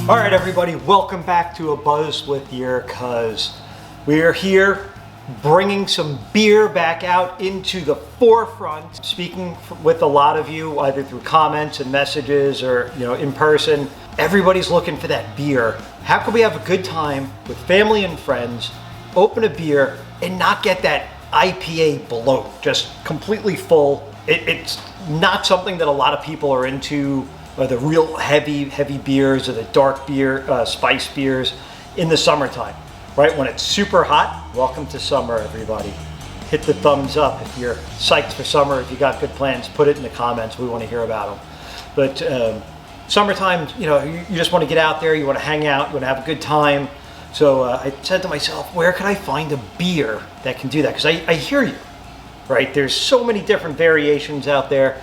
All right, everybody, welcome back to A Buzz with Your Cuz. We are here bringing some beer back out into the forefront, speaking with a lot of you, either through comments and messages or, in person. Everybody's looking for that beer. How can we have a good time with family and friends, open a beer, and not get that IPA bloat, just completely full? It's not something that a lot of people are into, or the real heavy beers or the dark beer, spice beers in the summertime, right? When it's super hot. Welcome to summer, everybody. Hit the thumbs up if you're psyched for summer. If you got good plans, put it in the comments. We want to hear about them. But summertime, you just want to get out there. You want to hang out. You want to have a good time. So I said to myself, where can I find a beer that can do that? Because I hear you, right? There's so many different variations out there.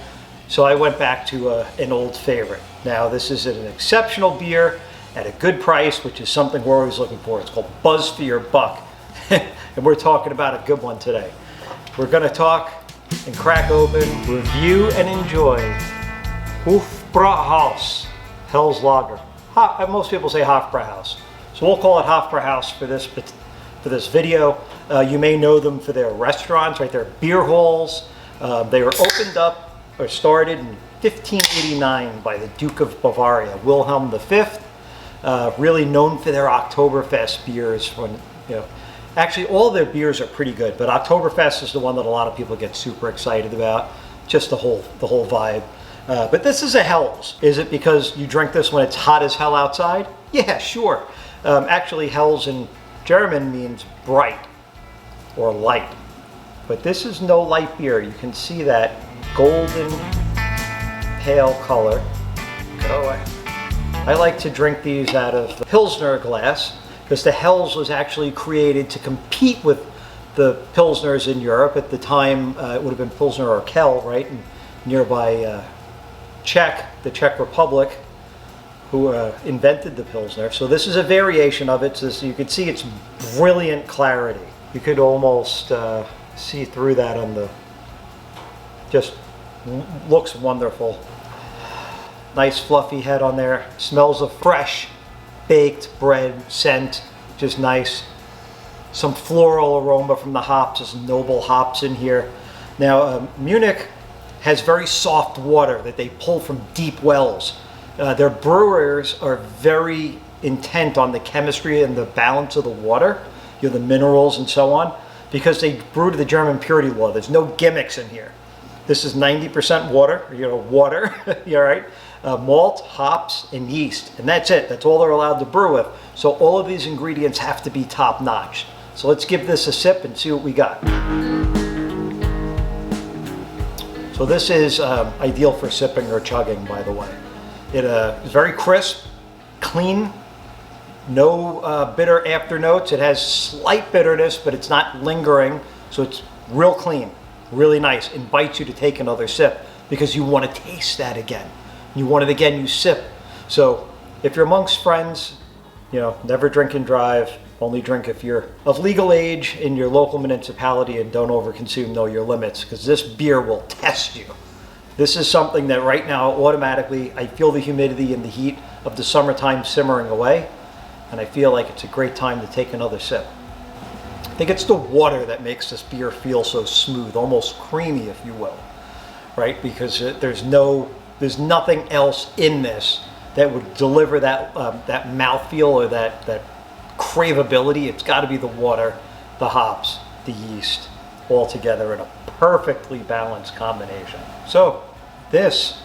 So I went back to an old favorite. Now this is an exceptional beer at a good price, which is something we're always looking for. It's called Buzz for Your Buck. And we're talking about a good one today. We're gonna talk and crack open, review and enjoy Hofbrauhaus Helles Lager. Most people say Hofbrauhaus. So we'll call it Hofbrauhaus for this video. You may know them for their restaurants, right? Their beer halls. They were opened up or started in 1589 by the Duke of Bavarian, Wilhelm V. Really known for their Oktoberfest beers. Actually all their beers are pretty good, but Oktoberfest is the one that a lot of people get super excited about. Just the whole vibe. But this is a Helles. Is it because you drink this when it's hot as hell outside? Yeah, sure. Actually, Helles in German means bright or light. But this is no light beer. You can see that golden pale color. I like to drink these out of the Pilsner glass because the Helles was actually created to compete with the Pilsners in Europe. At the time, it would have been Pilsner or Kel, right? In nearby the Czech Republic, who invented the Pilsner. So this is a variation of it. So you can see it's brilliant clarity. You could almost see through that on the, just looks wonderful. Nice fluffy head on there. Smells of fresh baked bread scent, just nice. Some floral aroma from the hops, just noble hops in here. Now Munich has very soft water that they pull from deep wells. Their brewers are very intent on the chemistry and the balance of the water, the minerals and so on, because they brew to the German purity law. There's no gimmicks in here. This is 90% water, water, all right? Malt, hops, and yeast, and that's it. That's all they're allowed to brew with. So all of these ingredients have to be top notch. So let's give this a sip and see what we got. So this is ideal for sipping or chugging, by the way. It is very crisp, clean, no bitter after notes. It has slight bitterness, but it's not lingering. So it's real clean, really nice. Invites you to take another sip because you want to taste that again. You want it again, you sip. So if you're amongst friends, never drink and drive. Only drink if you're of legal age in your local municipality and don't overconsume, know your limits, because this beer will test you. This is something that right now, automatically, I feel the humidity and the heat of the summertime simmering away, and I feel like it's a great time to take another sip. I think it's the water that makes this beer feel so smooth, almost creamy, if you will, right? Because there's nothing else in this that would deliver that mouthfeel or that craveability. It's got to be the water, the hops, the yeast, all together in a perfectly balanced combination. So this,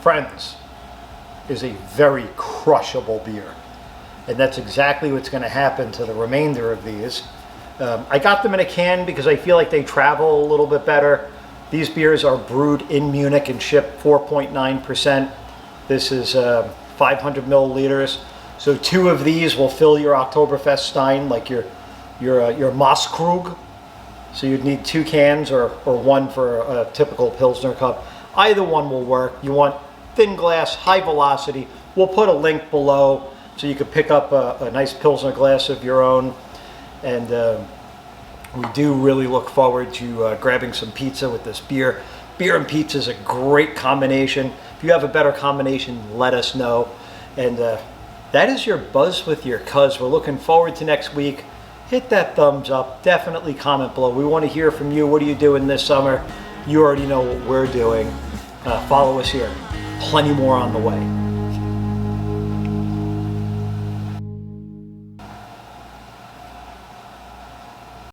friends, is a very crushable beer. And that's exactly what's going to happen to the remainder of these. I got them in a can because I feel like they travel a little bit better. These beers are brewed in Munich and shipped 4.9%. This is 500 milliliters. So 2 of these will fill your Oktoberfest Stein, like your Maßkrug. So you'd need 2 cans or 1 for a typical Pilsner cup. Either one will work. You want thin glass, high velocity. We'll put a link below so you could pick up a nice Pilsner glass of your own. And we do really look forward to grabbing some pizza with this beer. Beer and pizza is a great combination. If you have a better combination, let us know. And that is your Buzz with Your Cuz. We're looking forward to next week. Hit that thumbs up. Definitely comment below. We want to hear from you. What are you doing this summer? You already know what we're doing. Follow us here. Plenty more on the way.